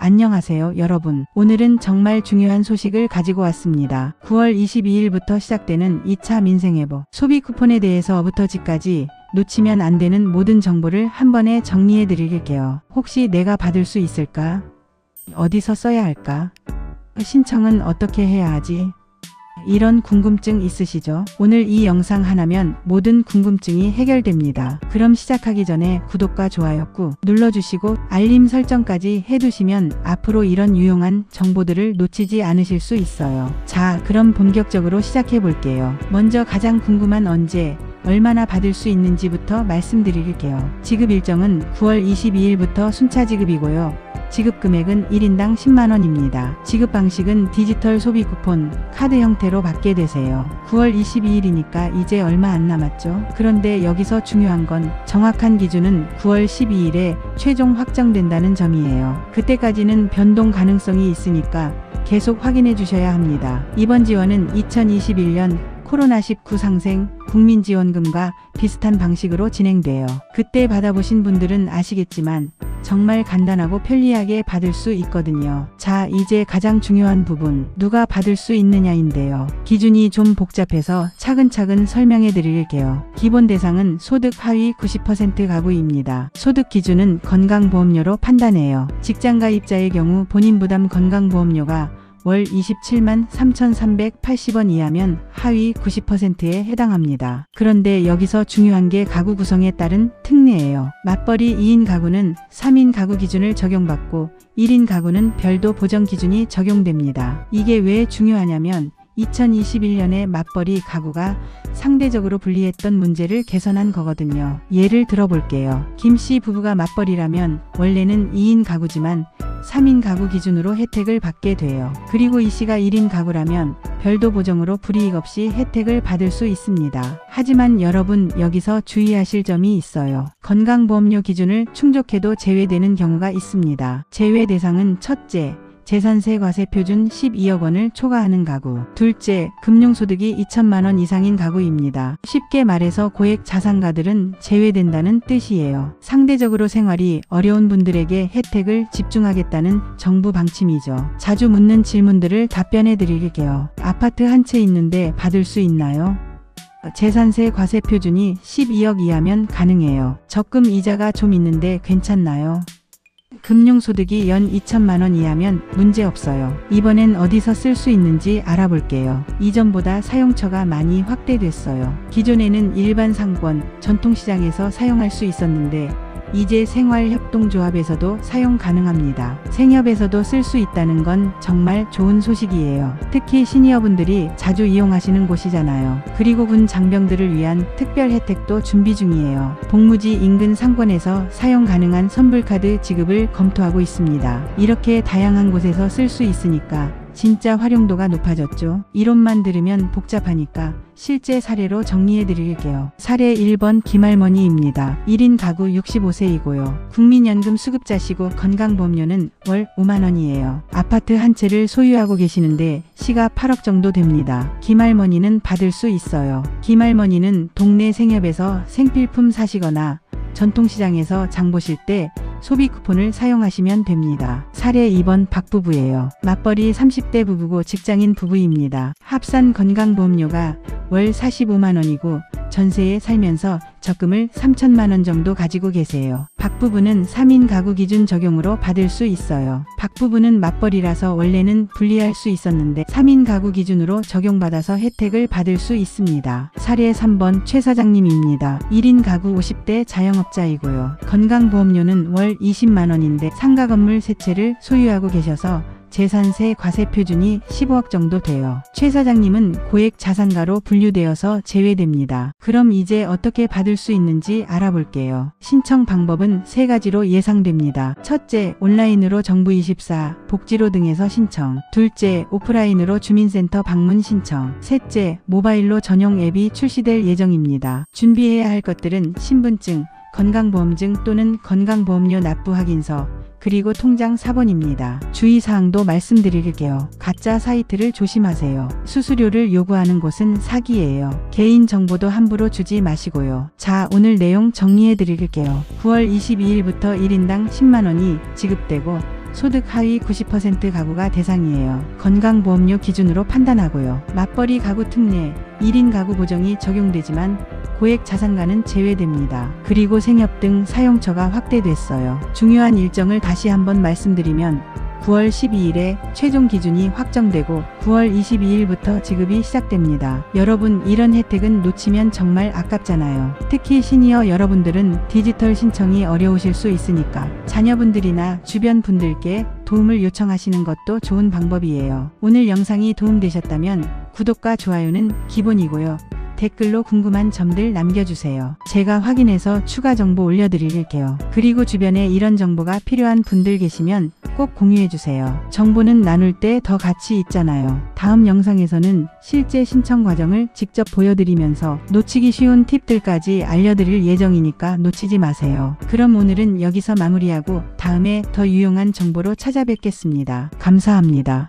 안녕하세요 여러분. 오늘은 정말 중요한 소식을 가지고 왔습니다. 9월 22일부터 시작되는 2차 민생회복 소비 쿠폰에 대해서부터 지까지 놓치면 안 되는 모든 정보를 한 번에 정리해 드릴게요. 혹시 내가 받을 수 있을까? 어디서 써야 할까? 신청은 어떻게 해야 하지? 이런 궁금증 있으시죠? 오늘 이 영상 하나면 모든 궁금증이 해결됩니다. 그럼 시작하기 전에 구독과 좋아요 꾹 눌러주시고 알림 설정까지 해두시면 앞으로 이런 유용한 정보들을 놓치지 않으실 수 있어요. 자, 그럼 본격적으로 시작해 볼게요. 먼저 가장 궁금한 언제, 얼마나 받을 수 있는지부터 말씀드릴게요. 지급 일정은 9월 22일부터 순차 지급이고요. 지급 금액은 1인당 10만원입니다. 지급 방식은 디지털 소비 쿠폰, 카드 형태로 받게 되세요. 9월 22일이니까 이제 얼마 안 남았죠? 그런데 여기서 중요한 건 정확한 기준은 9월 12일에 최종 확정된다는 점이에요. 그때까지는 변동 가능성이 있으니까 계속 확인해 주셔야 합니다. 이번 지원은 2021년 코로나19 상생 국민지원금과 비슷한 방식으로 진행돼요. 그때 받아보신 분들은 아시겠지만 정말 간단하고 편리하게 받을 수 있거든요. 자, 이제 가장 중요한 부분, 누가 받을 수 있느냐인데요. 기준이 좀 복잡해서 차근차근 설명해 드릴게요. 기본 대상은 소득 하위 90% 가구입니다. 소득 기준은 건강보험료로 판단해요. 직장가입자의 경우 본인 부담 건강보험료가 월 27만 3,380원 이하면 하위 90%에 해당합니다. 그런데 여기서 중요한 게 가구 구성에 따른 특례예요. 맞벌이 2인 가구는 3인 가구 기준을 적용받고 1인 가구는 별도 보정 기준이 적용됩니다. 이게 왜 중요하냐면 2021년에 맞벌이 가구가 상대적으로 불리했던 문제를 개선한 거거든요. 예를 들어볼게요. 김씨 부부가 맞벌이라면 원래는 2인 가구지만 3인 가구 기준으로 혜택을 받게 돼요. 그리고 이씨가 1인 가구라면 별도 보정으로 불이익 없이 혜택을 받을 수 있습니다. 하지만 여러분, 여기서 주의하실 점이 있어요. 건강보험료 기준을 충족해도 제외되는 경우가 있습니다. 제외 대상은 첫째, 재산세 과세 표준 12억 원을 초과하는 가구. 둘째, 금융소득이 2천만 원 이상인 가구입니다. 쉽게 말해서 고액 자산가들은 제외된다는 뜻이에요. 상대적으로 생활이 어려운 분들에게 혜택을 집중하겠다는 정부 방침이죠. 자주 묻는 질문들을 답변해 드릴게요. 아파트 한 채 있는데 받을 수 있나요? 재산세 과세 표준이 12억 이하면 가능해요. 적금 이자가 좀 있는데 괜찮나요? 금융소득이 연 2천만 원 이하면 문제없어요. 이번엔 어디서 쓸 수 있는지 알아볼게요. 이전보다 사용처가 많이 확대됐어요. 기존에는 일반 상권, 전통시장에서 사용할 수 있었는데 이제 생활협동조합에서도 사용 가능합니다. 생협에서도 쓸 수 있다는 건 정말 좋은 소식이에요. 특히 시니어분들이 자주 이용하시는 곳이잖아요. 그리고 군 장병들을 위한 특별 혜택도 준비 중이에요. 복무지 인근 상권에서 사용 가능한 선불카드 지급을 검토하고 있습니다. 이렇게 다양한 곳에서 쓸 수 있으니까 진짜 활용도가 높아졌죠. 이론만 들으면 복잡하니까 실제 사례로 정리해 드릴게요. 사례 1번 김할머니입니다. 1인 가구 65세이고요. 국민연금 수급자시고 건강보험료는 월 5만 원이에요. 아파트 한 채를 소유하고 계시는데 시가 8억 정도 됩니다. 김할머니는 받을 수 있어요. 김할머니는 동네 생협에서 생필품 사시거나 전통시장에서 장 보실 때 소비 쿠폰을 사용하시면 됩니다. 사례 2번 박부부예요. 맞벌이 30대 부부고 직장인 부부입니다. 합산 건강보험료가 월 45만 원이고 전세에 살면서 적금을 3천만 원 정도 가지고 계세요. 박부부는 3인 가구 기준 적용으로 받을 수 있어요. 박부부는 맞벌이라서 원래는 분리할 수 있었는데 3인 가구 기준으로 적용받아서 혜택을 받을 수 있습니다. 사례 3번 최 사장님입니다. 1인 가구 50대 자영업자이고요. 건강보험료는 월 20만 원인데 상가 건물 3채를 소유하고 계셔서 재산세 과세 표준이 15억 정도 돼요. 최 사장님은 고액 자산가로 분류되어서 제외됩니다. 그럼 이제 어떻게 받을 수 있는지 알아볼게요. 신청 방법은 3가지로 예상됩니다. 첫째, 온라인으로 정부24, 복지로 등에서 신청. 둘째, 오프라인으로 주민센터 방문 신청. 셋째, 모바일로 전용 앱이 출시될 예정입니다. 준비해야 할 것들은 신분증, 건강보험증 또는 건강보험료 납부 확인서, 그리고 통장 4번입니다. 주의사항도 말씀드릴게요. 가짜 사이트를 조심하세요. 수수료를 요구하는 곳은 사기예요. 개인정보도 함부로 주지 마시고요. 자, 오늘 내용 정리해 드릴게요. 9월 22일부터 1인당 10만원이 지급되고 소득 하위 90% 가구가 대상이에요. 건강보험료 기준으로 판단하고요. 맞벌이 가구 특례, 1인 가구 보정이 적용되지만 고액 자산가는 제외됩니다. 그리고 생협 등 사용처가 확대됐어요. 중요한 일정을 다시 한번 말씀드리면 9월 12일에 최종 기준이 확정되고 9월 22일부터 지급이 시작됩니다. 여러분, 이런 혜택은 놓치면 정말 아깝잖아요. 특히 시니어 여러분들은 디지털 신청이 어려우실 수 있으니까 자녀분들이나 주변 분들께 도움을 요청하시는 것도 좋은 방법이에요. 오늘 영상이 도움되셨다면 구독과 좋아요는 기본이고요. 댓글로 궁금한 점들 남겨주세요. 제가 확인해서 추가 정보 올려드릴게요. 그리고 주변에 이런 정보가 필요한 분들 계시면 꼭 공유해주세요. 정보는 나눌 때 더 가치 있잖아요. 다음 영상에서는 실제 신청 과정을 직접 보여드리면서 놓치기 쉬운 팁들까지 알려드릴 예정이니까 놓치지 마세요. 그럼 오늘은 여기서 마무리하고 다음에 더 유용한 정보로 찾아뵙겠습니다. 감사합니다.